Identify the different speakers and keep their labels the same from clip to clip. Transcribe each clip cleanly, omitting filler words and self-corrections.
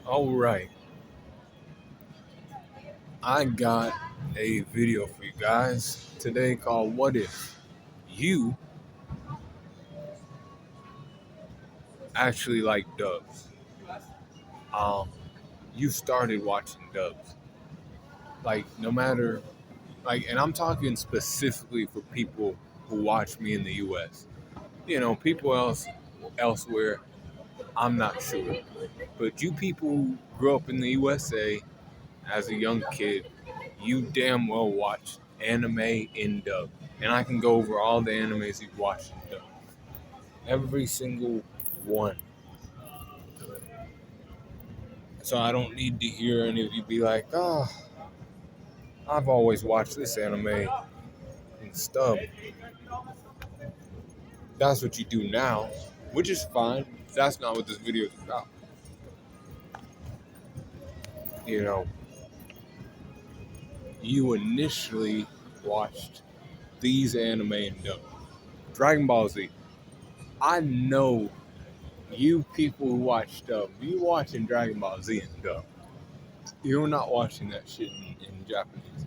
Speaker 1: All right, I got a video for you guys today called "What If You Actually Like Dubs?" Um, you started watching dubs, like no matter and I'm talking specifically for people who watch me in the U.S. People elsewhere, I'm not sure, but you people who grew up in the USA as a young kid, you damn well watch anime in dub. And I can go over all the animes you've watched in dub. Every single one. So I don't need to hear any of you be like, oh, I've always watched this anime in stub. That's what you do now, which is fine. That's not what this video is about. You know, you initially watched these anime in dub. Dragon Ball Z. I know you people who watch stuff, you watching Dragon Ball Z and dub. You're not watching that shit in Japanese.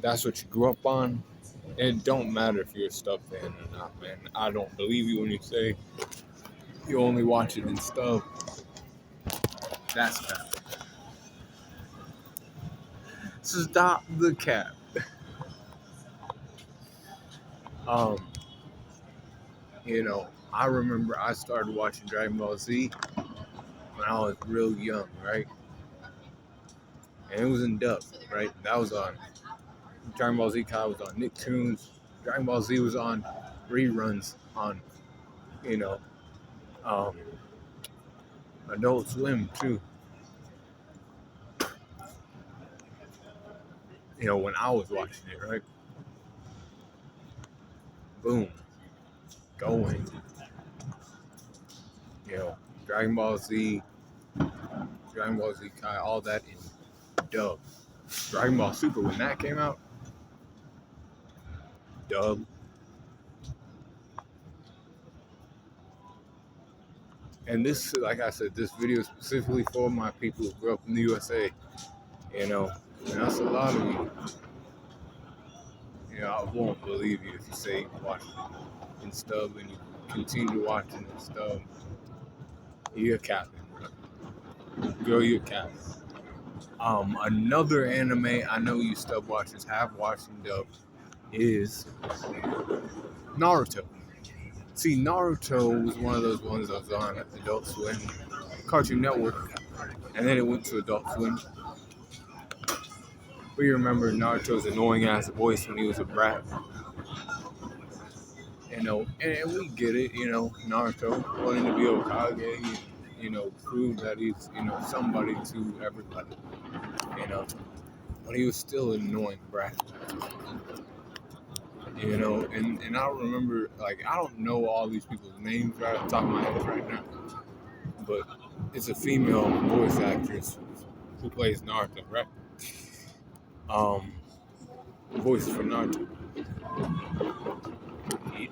Speaker 1: That's what you grew up on. And it don't matter if you're a stub fan or not, man. I don't believe you when you say you only watch it in stub. That's cap. Stop the cap. Um, I remember I started watching Dragon Ball Z when I was real young, right? And it was in dub, right? That was on Dragon Ball Z Kai was on Nicktoons. Dragon Ball Z was on reruns on, you know, um, Adult Swim too. When I was watching it, right? Boom, going. You know, Dragon Ball Z, Dragon Ball Z Kai, all that in dub. Dragon Ball Super when that came out, dub. And this, like I said, this video is specifically for my people who grew up in the USA. And that's a lot of you. I won't believe you if you say you watch it in stub and you continue watching in stub. You're capping, bro. Girl, you're capping. Another anime I know you stub watchers have watched in dub is Naruto. See, Naruto was one of those ones that was on Adult Swim, Cartoon Network, and then it went to Adult Swim. We remember Naruto's annoying ass voice when he was a brat. And we get it, Naruto wanting to be Hokage, prove that he's, somebody to everybody, but he was still an annoying brat, and I remember, I don't know all these people's names right off the top of my head right now, but it's a female voice actress who plays Naruto, right? Voice for Naruto.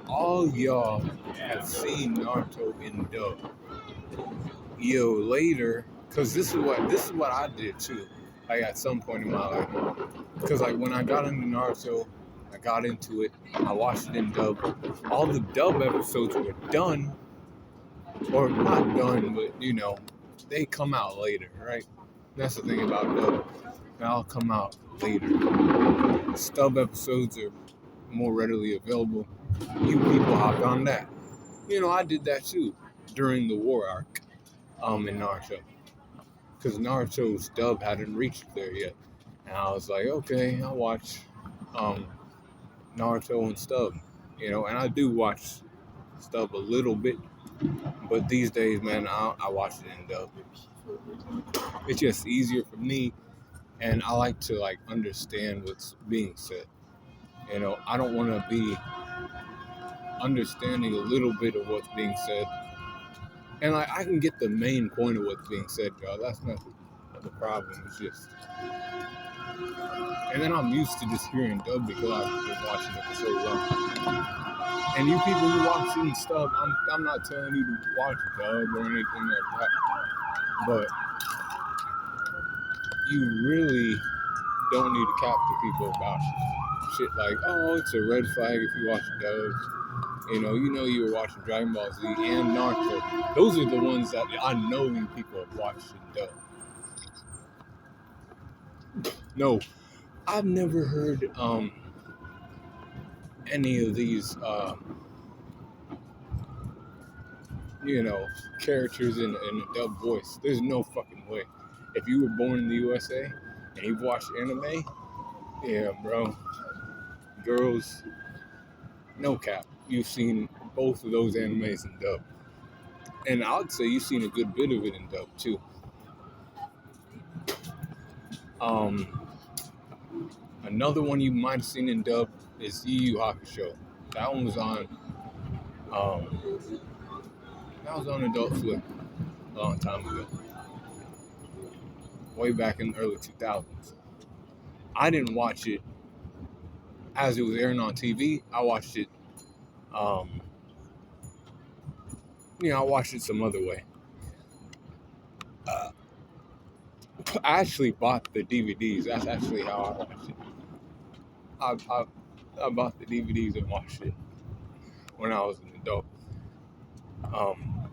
Speaker 1: All y'all have seen Naruto in dub. Later, because this is what I did too. At some point in my life, because when I got into Naruto, I got into it. I watched it in dub. All the dub episodes were done, or not done, but they come out later, right? That's the thing about dub. They'll come out later. Stub episodes are more readily available. You people hopped on that. I did that too during the war arc in Naruto. Because Naruto's dub hadn't reached there yet. And I was like, okay, I'll watch Naruto and stub. And I do watch stub a little bit. But these days, man, I watch it in dub. It's just easier for me. And I like to understand what's being said. I don't want to be understanding a little bit of what's being said. And I can get the main point of what's being said, y'all. That's not the problem. It's just, and then I'm used to just hearing dub because I've been watching it for so long. And you people who watching stuff, I'm not telling you to watch dub or anything like that, but you really don't need to cap to people about shit like, oh, it's a red flag if you watch dubs. You were watching Dragon Ball Z and Naruto. Those are the ones that I know you people have watched in dub. No, I've never heard any of these characters in a dub voice. There's no fucking way. If you were born in the USA and you've watched anime, yeah, bro, girls, no cap. You've seen both of those animes in dub. And I'd say you've seen a good bit of it in dub too. Another one you might have seen in dub is Yu Yu Hakusho. That one was on Adult Swim a long time ago. Way back in the early 2000s. I didn't watch it as it was airing on TV. I watched it I watched it some other way. I actually bought the DVDs. That's actually how I watched it. I bought the DVDs and watched it when I was an adult.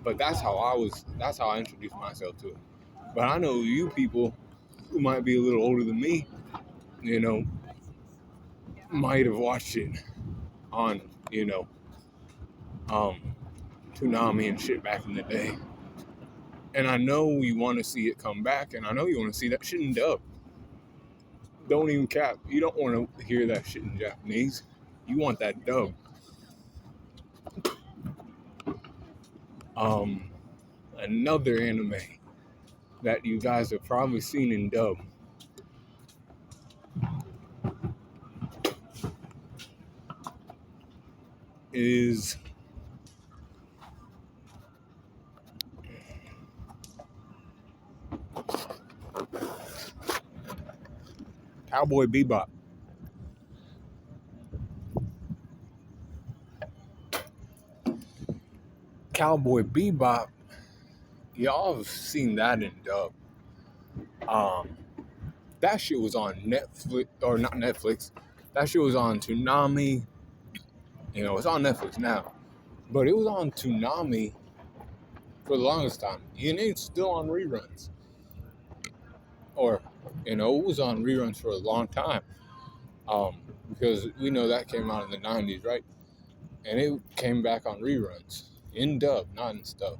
Speaker 1: But that's how I introduced myself to it. But I know you people who might be a little older than me, might have watched it on, Toonami and shit back in the day. And I know you want to see it come back, and I know you want to see that shit in dub. Don't even cap. You don't want to hear that shit in Japanese. You want that dub. Another anime that you guys have probably seen in dub is Cowboy Bebop. Cowboy Bebop, y'all have seen that in dub. That shit was on Netflix, or not Netflix. That shit was on Toonami. It's on Netflix now. But it was on Toonami for the longest time. And it's still on reruns. Or, it was on reruns for a long time. Because we know that came out in the 90s, right? And it came back on reruns. In dub, not in stuff.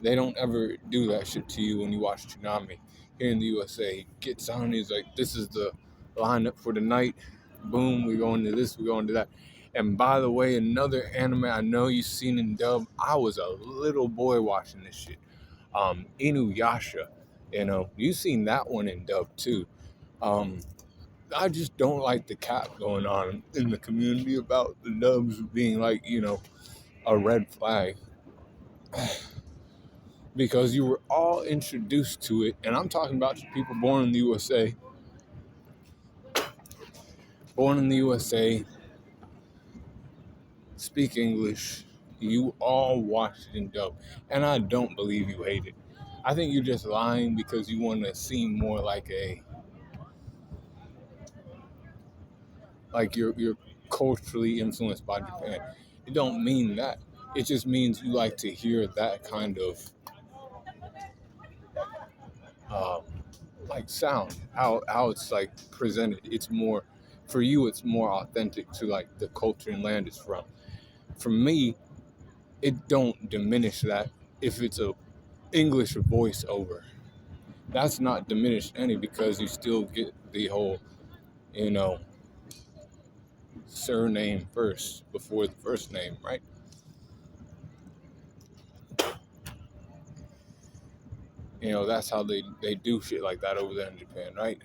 Speaker 1: They don't ever do that shit to you when you watch Toonami. Here in the USA, he gets on, he's like, this is the lineup for the night. Boom, we go into this, we go into that. And by the way, another anime I know you've seen in dub, I was a little boy watching this shit. Inuyasha, you've seen that one in dub too. I just don't like the cap going on in the community about the dubs being like, a red flag. Because you were all introduced to it, and I'm talking about people born in the USA. Born in the USA, speak English, you all watched it in dub. And I don't believe you hate it. I think you're just lying because you want to seem more like you're culturally influenced by Japan. It don't mean that. It just means you like to hear that kind of sound, how it's like presented. It's more, for you, it's more authentic to like the culture and land it's from. For me, it don't diminish that if it's a English voiceover. That's not diminished any, because you still get the whole, surname first before the first name, right? That's how they do shit like that over there in Japan, right?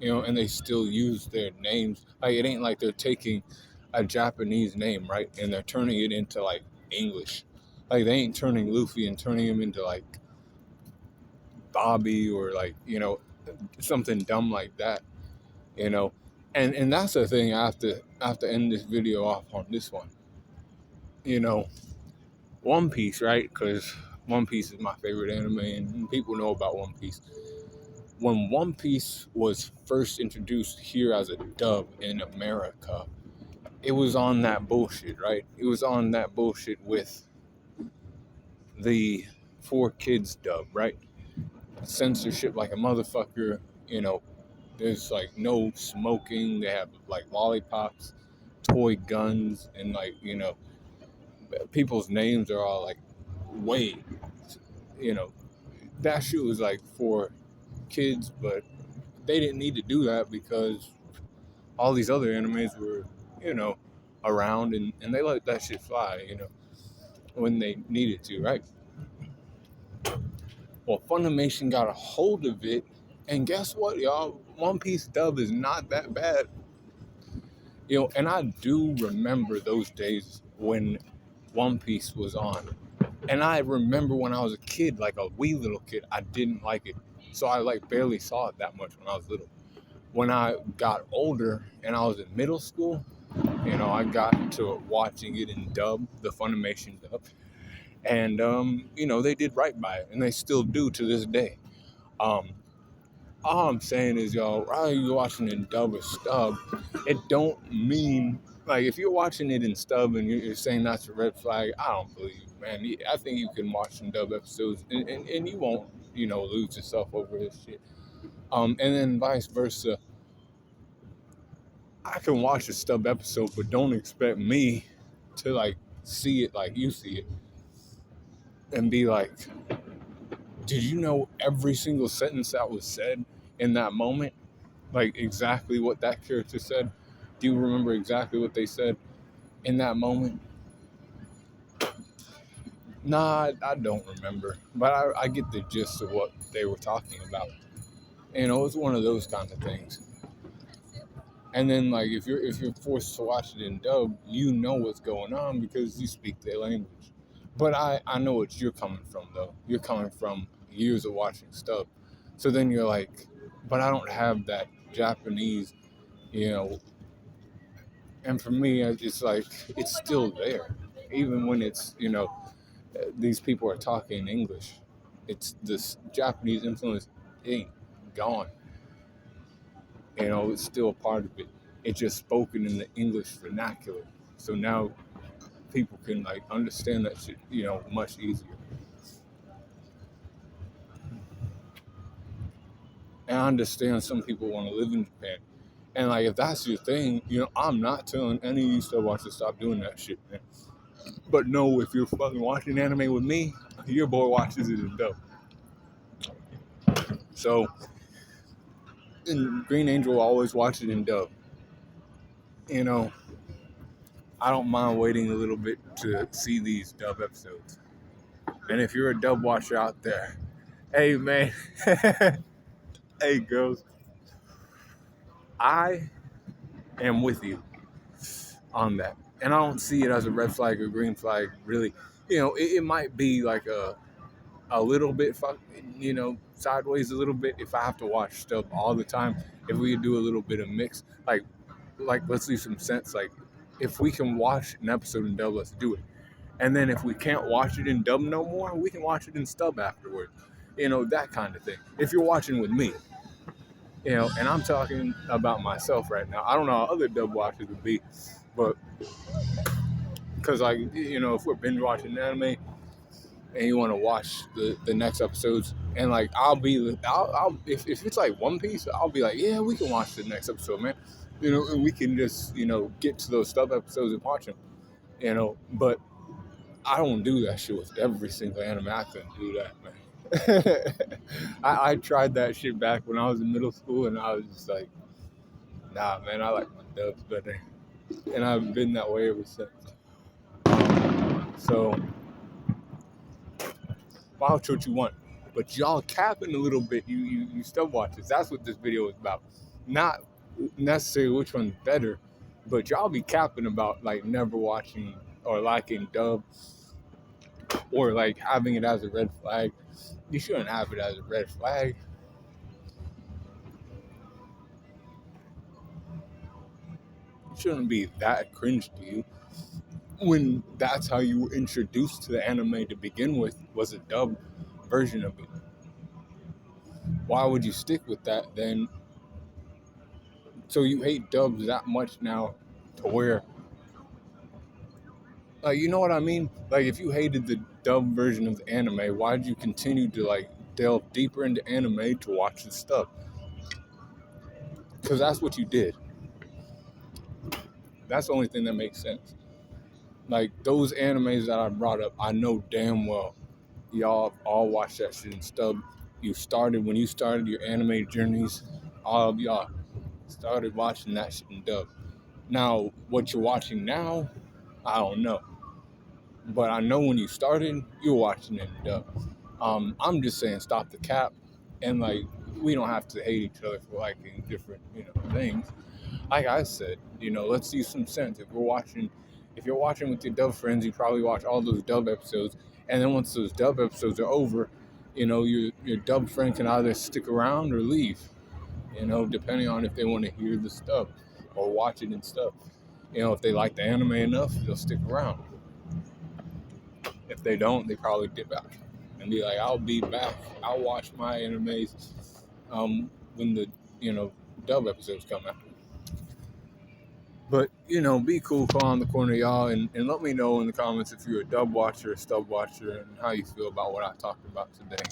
Speaker 1: And they still use their names. Like, it ain't like they're taking a Japanese name, right? And they're turning it into, like, English. Like, they ain't turning Luffy and turning him into, like, Bobby or, like, something dumb like that, And that's the thing I have to end this video off on this one. you know, One Piece, right? Because One Piece is my favorite anime, and people know about One Piece. When One Piece was first introduced here as a dub in America, it was on that bullshit, right? It was on that bullshit with the 4Kids dub, right? Censorship like a motherfucker, you know, there's like no smoking, they have like lollipops, toy guns, and like, people's names are all like Wade, you know, that shit was like for kids, but they didn't need to do that because all these other animes were, you know, around, and they let that shit fly, when they needed to, right? Well, Funimation got a hold of it, and guess what, y'all? One Piece dub is not that bad. And I do remember those days when One Piece was on. And I remember when I was a kid, like a wee little kid, I didn't like it. So I like barely saw it that much when I was little. When I got older and I was in middle school, I got to watching it in dub, the Funimation dub. And, they did right by it, and they still do to this day. All I'm saying is, y'all, rather you watching it in dub or stub, it don't mean, like, if you're watching it in stub and you're saying that's a red flag, I don't believe you, man. I think you can watch some dub episodes and you won't, lose yourself over this shit. And then vice versa. I can watch a stub episode, but don't expect me to, like, see it like you see it and be like, did you know every single sentence that was said in that moment? Like, exactly what that character said? Do you remember exactly what they said in that moment? Nah, I don't remember. But I get the gist of what they were talking about. It's one of those kind of things. And then, like, if you're forced to watch it in dub, you know what's going on because you speak their language. But I know what you're coming from, though. You're coming from years of watching stuff. So then you're like, but I don't have that Japanese, and for me, it's like, it's still there. Even when it's, these people are talking English. It's this Japanese influence ain't gone. It's still a part of it. It's just spoken in the English vernacular. So now people can, like, understand that shit, much easier. And I understand some people want to live in Japan. And, like, if that's your thing, I'm not telling any of you still watch to stop doing that shit, man. But no, if you're fucking watching anime with me, your boy watches it in dub. So, and Green Angel always watch it in dub. I don't mind waiting a little bit to see these dub episodes. And if you're a dub watcher out there, hey, man, hey, girls, I am with you on that. And I don't see it as a red flag or green flag, really. It might be like a little bit, sideways a little bit if I have to watch stuff all the time. If we do a little bit of mix, like let's do some sense. Like, if we can watch an episode in dub, let's do it. And then if we can't watch it in dub no more, we can watch it in stub afterward. That kind of thing. If you're watching with me, and I'm talking about myself right now. I don't know how other dub watchers would be, but because, like, if we're binge watching anime and you want to watch the next episodes, and, like, I'll if it's like One Piece, I'll be like, yeah, we can watch the next episode, man. And we can just, get to those stub episodes and watch them, but I don't do that shit with every single anime. I couldn't do that, man. I tried that shit back when I was in middle school, and I was just like, nah, man, I like my dubs better. And I've been that way ever since. So, watch what you want. But y'all capping a little bit, you stub watchers. That's what this video is about. Not necessarily which one's better, but y'all be capping about, like, never watching or liking dub, or, like, having it as a red flag. You shouldn't have it as a red flag. It shouldn't be that cringe to you. when that's how you were introduced to the anime to begin with, was a dub version of it. Why would you stick with that then? So you hate dubs that much now to where, like, you know what I mean? Like, if you hated the dub version of the anime, why did you continue to, like, delve deeper into anime to watch the stuff? Because that's what you did. That's the only thing that makes sense. Like, those animes that I brought up, I know damn well y'all all watched that shit in stub. When you started your anime journeys, all of y'all started watching that shit in dub. Now, what you're watching now, I don't know. But I know when you started, you were watching it in dub. I'm just saying stop the cap, and, like, we don't have to hate each other for liking different, things. Like I said, let's use some sense. If you're watching with your dub friends, you probably watch all those dub episodes, and then once those dub episodes are over, your dub friend can either stick around or leave, depending on if they want to hear the stuff or watch it and stuff. If they like the anime enough, they'll stick around. If they don't, they probably dip out and be like, I'll be back. I'll watch my animes when the, dub episodes come out. But, be cool, call on the corner, y'all, and let me know in the comments if you're a dub watcher or stub watcher and how you feel about what I talked about today.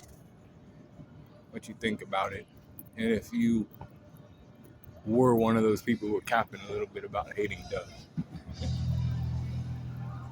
Speaker 1: What you think about it. And if you were one of those people who were capping a little bit about hating dubs.